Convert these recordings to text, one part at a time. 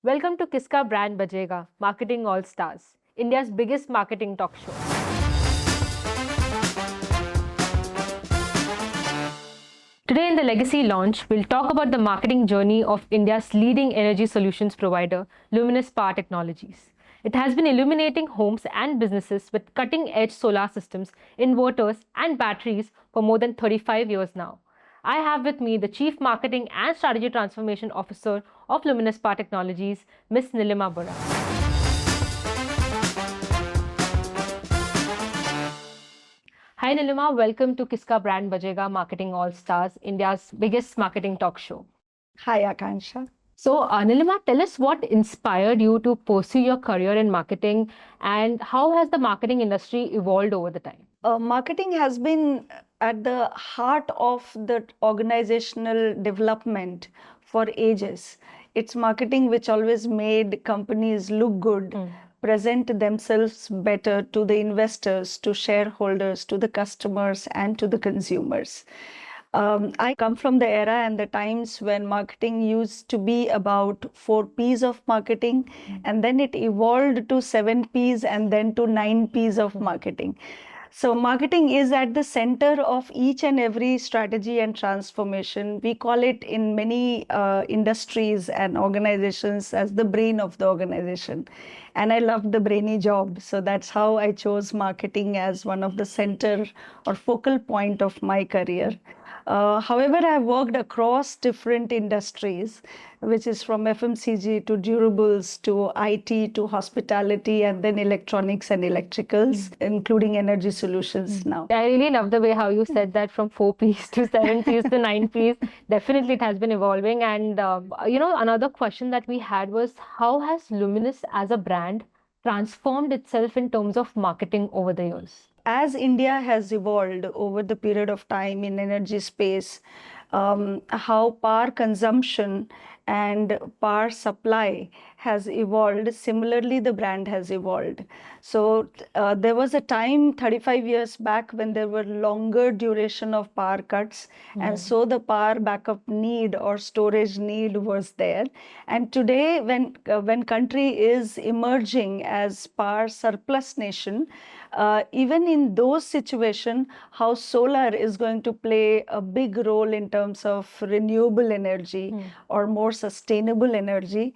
Welcome to Kiska brand Bajega, Marketing All Stars, India's biggest marketing talk show. Today in the Legacy launch, we'll talk about the marketing journey of India's leading energy solutions provider, Luminous Power Technologies. It has been illuminating homes and businesses with cutting-edge solar systems, inverters and batteries for more than 35 years now. I have with me the Chief Marketing and Strategy Transformation Officer of Luminous Power Technologies, Ms. Neelima Burra. Hi Neelima, welcome to Kiska brand Bajega Marketing All Stars, India's biggest marketing talk show. Hi Akansha. So Neelima, tell us what inspired you to pursue your career in marketing and how has the marketing industry evolved over the time? Marketing has been at the heart of the organizational development for ages. It's marketing which always made companies look good, present themselves better to the investors, to shareholders, to the customers, and to the consumers. I come from the era and the times when marketing used to be about 4 P's of marketing, and then it evolved to 7 P's and then to 9 P's of marketing. So marketing is at the center of each and every strategy and transformation. We call it in many industries and organizations as the brain of the organization. And I love the brainy job. So that's how I chose marketing as one of the center or focal point of my career. However, I've worked across different industries, which is from FMCG to durables to IT to hospitality and then electronics and electricals, including energy solutions now. I really love the way how you said that from 4 P's to 7 P's to 9 P's. Definitely it has been evolving. And, another question that we had was how has Luminous as a brand transformed itself in terms of marketing over the years? As India has evolved over the period of time in energy space, how power consumption and power supply has evolved, similarly the brand has evolved. So there was a time 35 years back when there were longer duration of power cuts, and so the power backup need or storage need was there. And today when country is emerging as power surplus nation, even in those situations, how solar is going to play a big role in terms of renewable energy or more sustainable energy,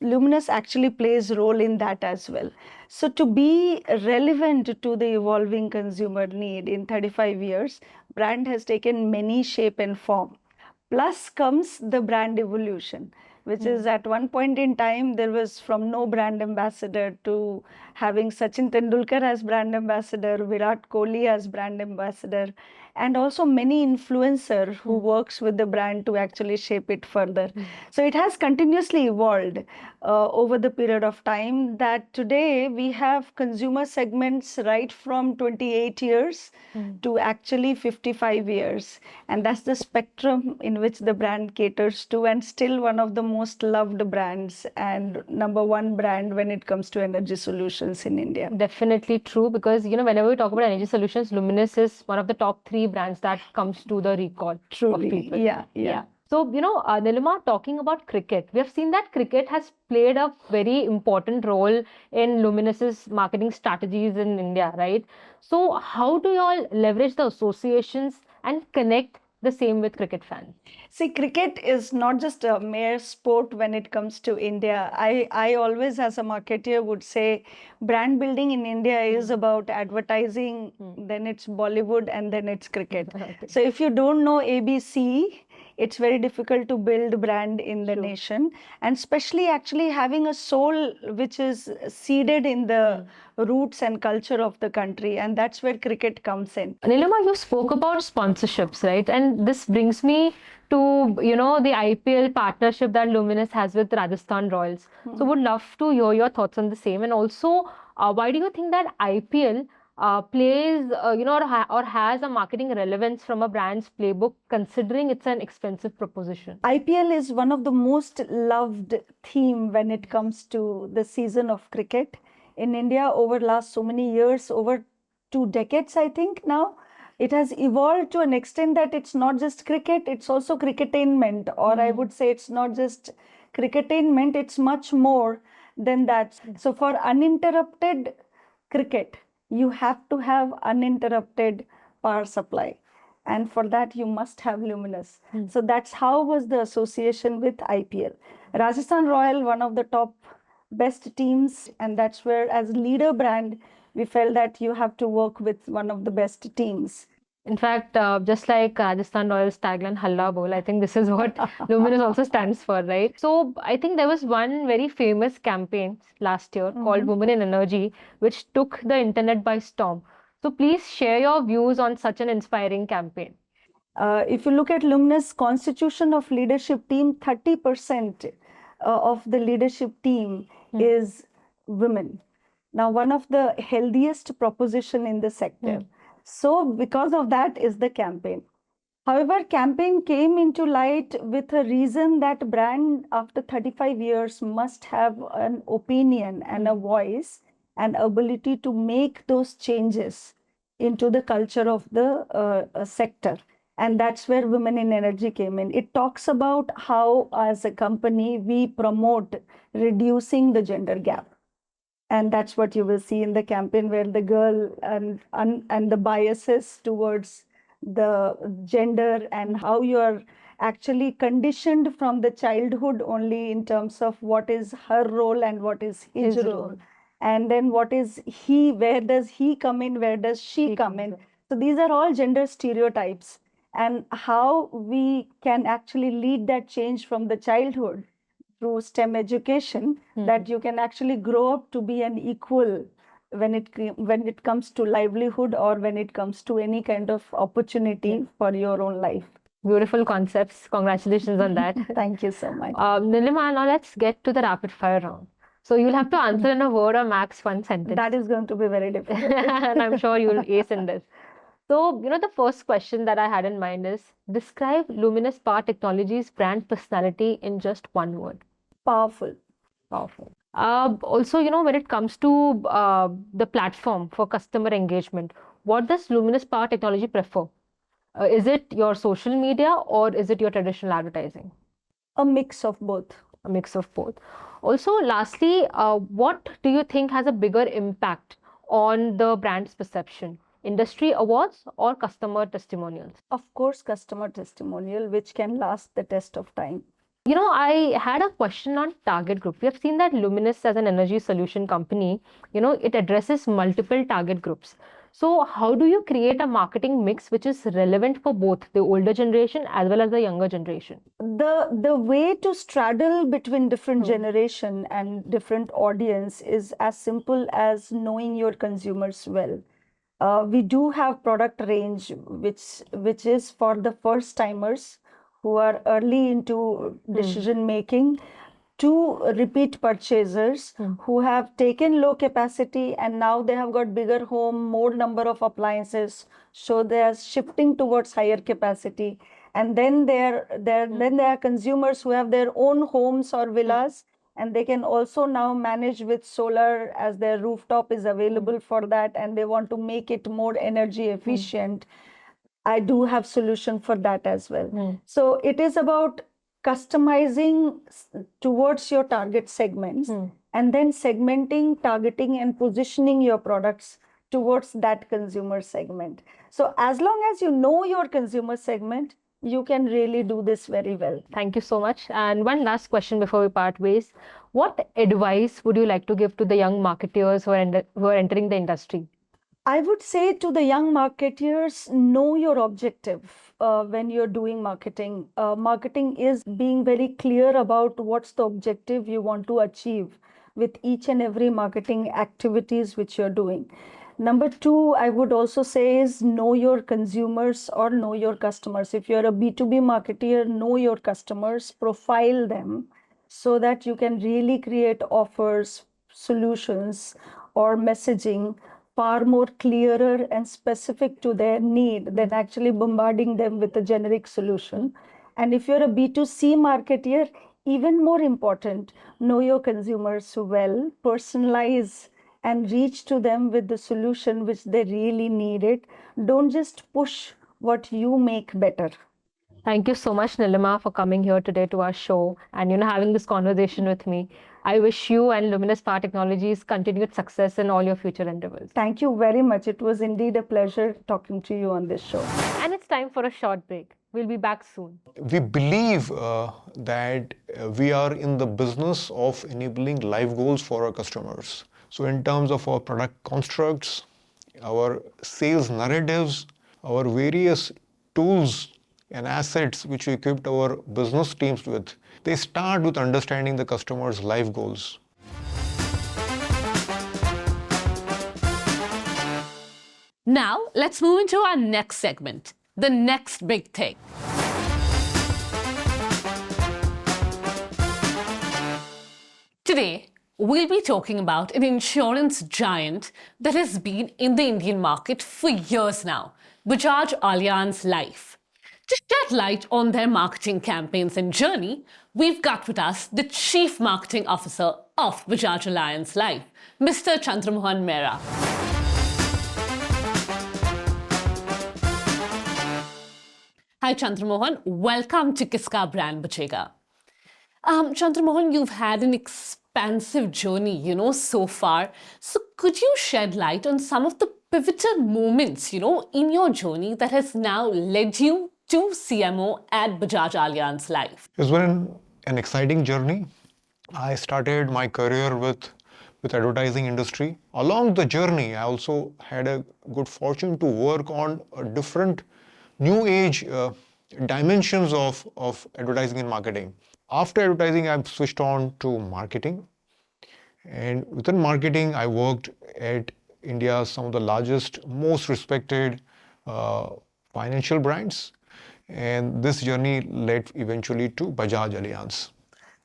Luminous actually plays a role in that as well. So to be relevant to the evolving consumer need in 35 years, brand has taken many shape and form. Plus comes the brand evolution, which is at one point in time, there was from no brand ambassador to having Sachin Tendulkar as brand ambassador, Virat Kohli as brand ambassador, and also many influencers who works with the brand to actually shape it further. So it has continuously evolved over the period of time that today we have consumer segments right from 28 years to actually 55 years. And that's the spectrum in which the brand caters to, and still one of the most loved brands and #1 brand when it comes to energy solutions in India. Definitely true, because whenever we talk about energy solutions, Luminous is one of the top 3 brands that comes to the recall of people. Yeah. So, Neelima, talking about cricket, we have seen that cricket has played a very important role in Luminous's marketing strategies in India, right? So how do you all leverage the associations and connect the same with cricket fans? See, cricket is not just a mere sport when it comes to India. I always, as a marketer, would say brand building in India is about advertising, then it's Bollywood, and then it's cricket. So if you don't know ABC, it's very difficult to build brand in the nation, and especially actually having a soul which is seeded in the roots and culture of the country, and that's where cricket comes in. Neelima, you spoke about sponsorships, right? And this brings me to, the IPL partnership that Luminous has with Rajasthan Royals. So would love to hear your thoughts on the same. And also, why do you think that IPL plays, or has a marketing relevance from a brand's playbook, considering it's an expensive proposition? IPL is one of the most loved theme when it comes to the season of cricket in India over last so many years, over 2 decades, I think now. It has evolved to an extent that it's not just cricket, it's also cricketainment, or I would say it's not just cricketainment, it's much more than that. So for uninterrupted cricket, you have to have uninterrupted power supply. And for that, you must have Luminous. So that's how was the association with IPL. Rajasthan Royal, one of the top best teams, and that's where, as leader brand, we felt that you have to work with one of the best teams. In fact, just like Rajasthan Royals tagline Halla Bol, I think this is what Luminous also stands for, right? So I think there was one very famous campaign last year called Women in Energy, which took the internet by storm. So please share your views on such an inspiring campaign. If you look at Luminous constitution of leadership team, 30% of the leadership team is women. Now, one of the healthiest proposition in the sector. So because of that is the campaign. However, campaign came into light with a reason that brand after 35 years must have an opinion and a voice and ability to make those changes into the culture of the sector. And that's where Women in Energy came in. It talks about how, as a company, we promote reducing the gender gap. And that's what you will see in the campaign, where the girl and the biases towards the gender and how you are actually conditioned from the childhood only in terms of what is her role and what is his role. And then what is he, where does he come in, where does she come in? So these are all gender stereotypes, and how we can actually lead that change from the childhood through STEM education, that you can actually grow up to be an equal when it comes to livelihood or when it comes to any kind of opportunity for your own life. Beautiful concepts. Congratulations on that. Thank you so much. Neelima, now let's get to the rapid fire round. So you'll have to answer in a word or max one sentence. That is going to be very difficult. And I'm sure you'll ace in this. So, the first question that I had in mind is, describe Luminous Power Technologies' brand personality in just one word. Powerful. Powerful. Also, when it comes to the platform for customer engagement, what does Luminous Power Technology prefer? Is it your social media or is it your traditional advertising? A mix of both. A mix of both. Also, lastly, what do you think has a bigger impact on the brand's perception? Industry awards or customer testimonials? Of course, customer testimonial, which can last the test of time. I had a question on target group. We have seen that Luminous, as an energy solution company, it addresses multiple target groups. So how do you create a marketing mix which is relevant for both the older generation as well as the younger generation? The way to straddle between different generation and different audience is as simple as knowing your consumers well. We do have product range which is for the first timers who are early into decision making, to repeat purchasers who have taken low capacity and now they have got bigger home, more number of appliances, so they are shifting towards higher capacity. And then there are consumers who have their own homes or villas, and they can also now manage with solar, as their rooftop is available for that, and they want to make it more energy efficient. I do have solution for that as well. So it is about customizing towards your target segments and then segmenting, targeting, and positioning your products towards that consumer segment. So as long as you know your consumer segment, you can really do this very well. Thank you so much. And one last question before we part ways. What advice would you like to give to the young marketeers who are entering the industry? I would say to the young marketeers, know your objective when you're doing marketing. Marketing is being very clear about what's the objective you want to achieve with each and every marketing activities which you're doing. Number two, I would also say is know your consumers or know your customers. If you're a B2B marketer, know your customers, profile them so that you can really create offers, solutions, or messaging far more clearer and specific to their need than actually bombarding them with a generic solution. And if you're a B2C marketer, even more important, know your consumers well, personalize and reach to them with the solution which they really needed. Don't just push what you make better. Thank you so much, Neelima, for coming here today to our show and having this conversation with me. I wish you and Luminous Power Technologies continued success in all your future endeavors. Thank you very much. It was indeed a pleasure talking to you on this show. And it's time for a short break. We'll be back soon. We believe that we are in the business of enabling life goals for our customers. So in terms of our product constructs, our sales narratives, our various tools and assets which we equipped our business teams with, they start with understanding the customer's life goals. Now, let's move into our next segment, the next big thing. Today, we'll be talking about an insurance giant that has been in the Indian market for years now, Bajaj Allianz Life. To shed light on their marketing campaigns and journey, we've got with us the Chief Marketing Officer of Bajaj Allianz Life, Mr. Chandramohan Mehra. Hi Chandramohan, welcome to Kiska brand Bajega. Chandramohan, you've had an expansive journey, so far. So could you shed light on some of the pivotal moments, in your journey that has now led you to CMO at Bajaj Allianz Life? It's been an exciting journey. I started my career with advertising industry. Along the journey, I also had a good fortune to work on a different new age dimensions of advertising and marketing. After advertising, I've switched on to marketing. And within marketing, I worked at India's some of the largest, most respected financial brands. And this journey led eventually to Bajaj Allianz.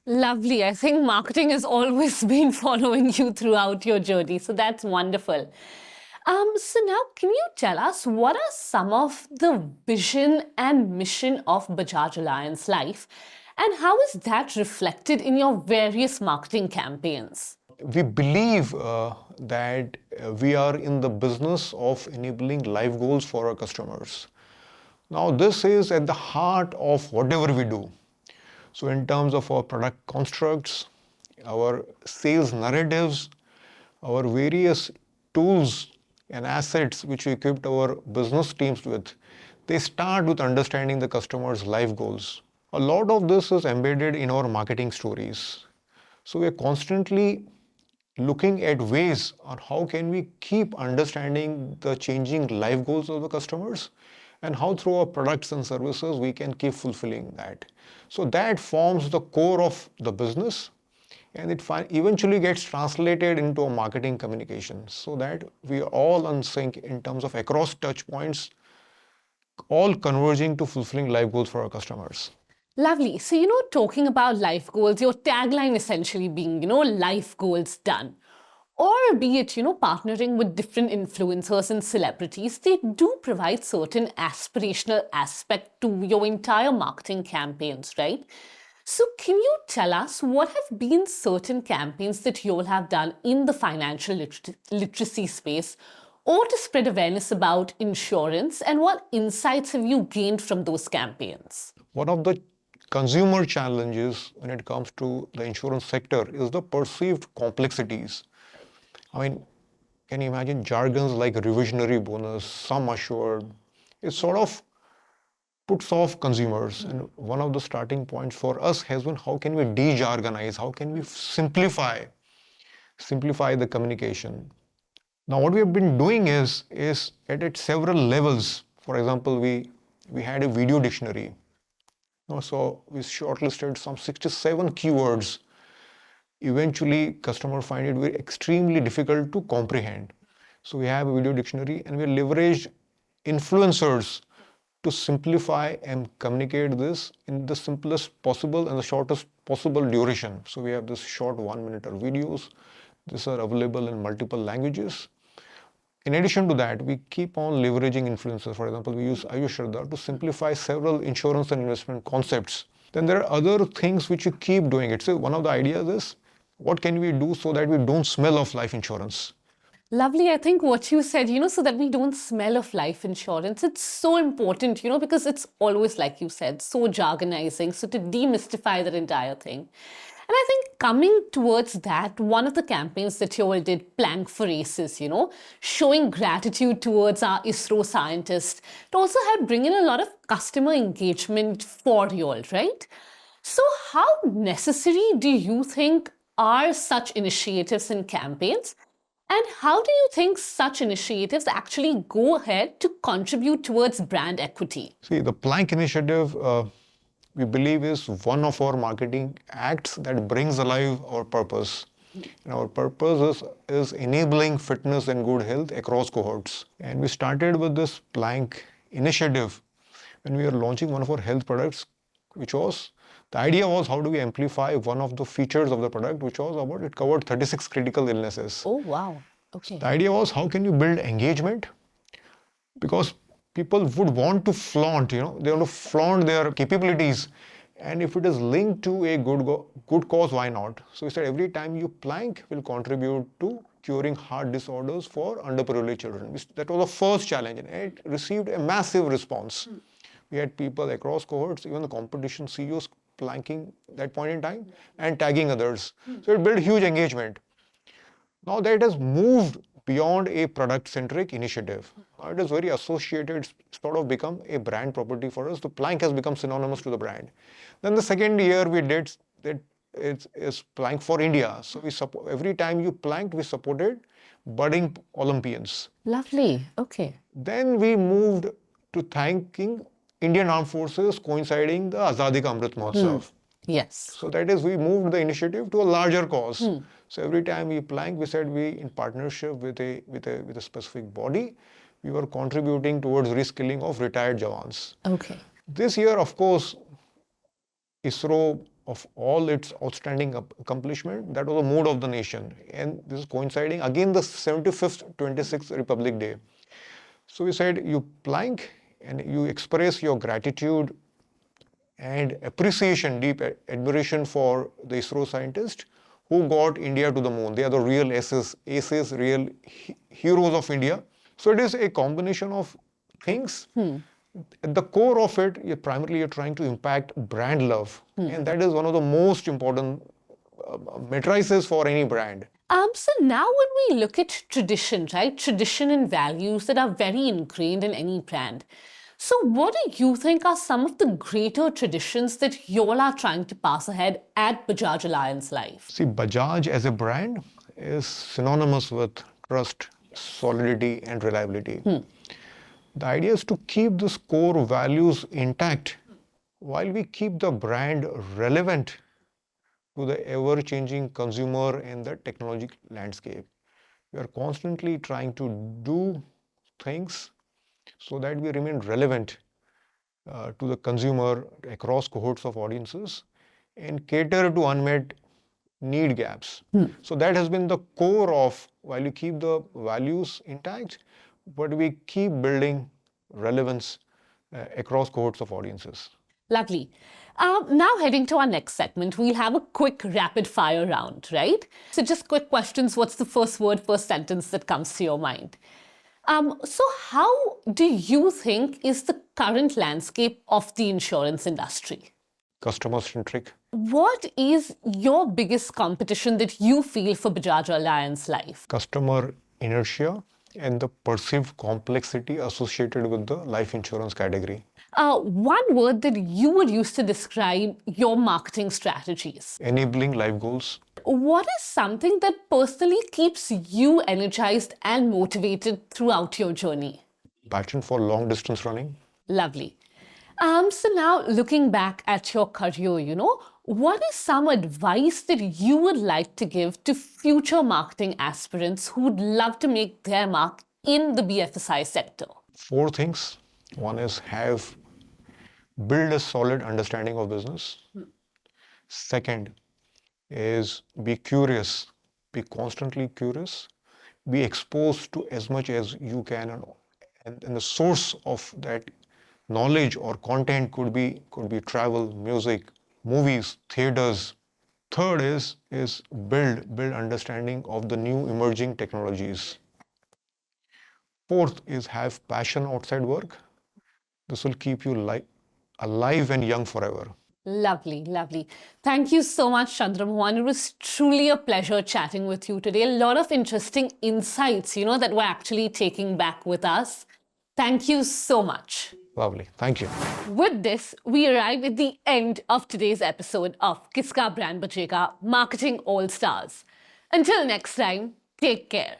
Lovely. I think marketing has always been following you throughout your journey. So that's wonderful. So now, can you tell us what are some of the vision and mission of Bajaj Allianz Life, and how is that reflected in your various marketing campaigns? We believe that we are in the business of enabling life goals for our customers. Now, this is at the heart of whatever we do. So in terms of our product constructs, our sales narratives, our various tools and assets which we equipped our business teams with, they start with understanding the customer's life goals. A lot of this is embedded in our marketing stories. So we are constantly looking at ways on how can we keep understanding the changing life goals of the customers and how through our products and services we can keep fulfilling that. So that forms the core of the business, and it eventually gets translated into a marketing communication so that we are all on sync in terms of across touch points, all converging to fulfilling life goals for our customers. Lovely. So, talking about life goals, your tagline essentially being, life goals done. Or be it, partnering with different influencers and celebrities, they do provide certain aspirational aspect to your entire marketing campaigns, right? So can you tell us what have been certain campaigns that you all have done in the financial literacy space or to spread awareness about insurance, and what insights have you gained from those campaigns? One of the consumer challenges when it comes to the insurance sector is the perceived complexities. Can you imagine jargons like revisionary bonus, sum assured? It sort of puts off consumers. And one of the starting points for us has been how can we de-jargonize, how can we simplify the communication. Now what we have been doing is at several levels. For example, we had a video dictionary. So we shortlisted some 67 keywords. Eventually, customers find it very extremely difficult to comprehend. So we have a video dictionary, and we leveraged influencers to simplify and communicate this in the simplest possible and the shortest possible duration. So we have this short 1-minute videos. These are available in multiple languages. In addition to that, we keep on leveraging influencers. For example, we use Ayush Shraddha to simplify several insurance and investment concepts. Then there are other things which you keep doing. It's one of the ideas is, what can we do so that we don't smell of life insurance? Lovely. I think what you said, so that we don't smell of life insurance, it's so important, because it's always, like you said, so jargonizing. So to demystify that entire thing. And I think coming towards that, one of the campaigns that you all did, Plank for Aces, showing gratitude towards our ISRO scientists, it also helped bring in a lot of customer engagement for you all, right? So how necessary do you think are such initiatives and campaigns? And how do you think such initiatives actually go ahead to contribute towards brand equity? See, the Plank initiative, we believe, is one of our marketing acts that brings alive our purpose. And our purpose is enabling fitness and good health across cohorts. And we started with this Plank initiative when we were launching one of our health products, the idea was how do we amplify one of the features of the product, which was about it covered 36 critical illnesses. Oh, wow. Okay. The idea was how can you build engagement? Because people would want to flaunt, they want to flaunt their capabilities. And if it is linked to a good cause, why not? So we said every time you plank will contribute to curing heart disorders for underprivileged children. That was the first challenge, and it received a massive response. We had people across cohorts, even the competition CEOs planking that point in time and tagging others. So it built huge engagement. Now that has moved beyond a product-centric initiative. Now it is very associated, sort of become a brand property for us. The plank has become synonymous to the brand. Then the second year we did that is Plank for India. So every time you planked, we supported budding Olympians. Lovely. Okay. Then we moved to thanking Indian Armed Forces coinciding the Azadi Ka Amrit Mahotsav. Yes. So that is, we moved the initiative to a larger cause. So every time we plank, we said we, in partnership with a specific body, we were contributing towards reskilling of retired Jawans. Okay. This year, of course, ISRO, of all its outstanding accomplishment, that was the mood of the nation. And this is coinciding again the 75th, 26th Republic Day. So we said you plank and you express your gratitude and appreciation, deep admiration for the ISRO scientists who got India to the moon. They are the real aces, real heroes of India. So it is a combination of things. At the core of it, you're trying to impact brand love. And that is one of the most important matrices for any brand. So now when we look at tradition, right? Tradition and values that are very ingrained in any brand. So what do you think are some of the greater traditions that you all are trying to pass ahead at Bajaj Allianz Life? See, Bajaj as a brand is synonymous with trust, solidity, and reliability. The idea is to keep these core values intact while we keep the brand relevant to the ever-changing consumer and the technology landscape. We are constantly trying to do things so that we remain relevant to the consumer across cohorts of audiences and cater to unmet need gaps. So that has been the core of, while you keep the values intact, but we keep building relevance across cohorts of audiences. Lovely. Now heading to our next segment, we'll have a quick rapid fire round, right? So just quick questions. What's the first word, first sentence that comes to your mind? So how do you think is the current landscape of the insurance industry? Customer-centric. What is your biggest competition that you feel for Bajaj Allianz Life? Customer inertia and the perceived complexity associated with the life insurance category. One word that you would use to describe your marketing strategies. Enabling life goals. What is something that personally keeps you energized and motivated throughout your journey? Passion for long distance running. Lovely. So now looking back at your career, what is some advice that you would like to give to future marketing aspirants who would love to make their mark in the BFSI sector? 4 things. One is build a solid understanding of business. Second is be curious, be constantly curious, be exposed to as much as you can, and the source of that knowledge or content could be travel, music, movies, theaters. Third is build understanding of the new emerging technologies. Fourth is have passion outside work. This will keep you alive and young forever. Lovely, lovely. Thank you so much, Chandramohan. It was truly a pleasure chatting with you today. A lot of interesting insights, that we're actually taking back with us. Thank you so much. Lovely. Thank you. With this, we arrive at the end of today's episode of Kiska Brand Bajega Marketing All Stars. Until next time, take care.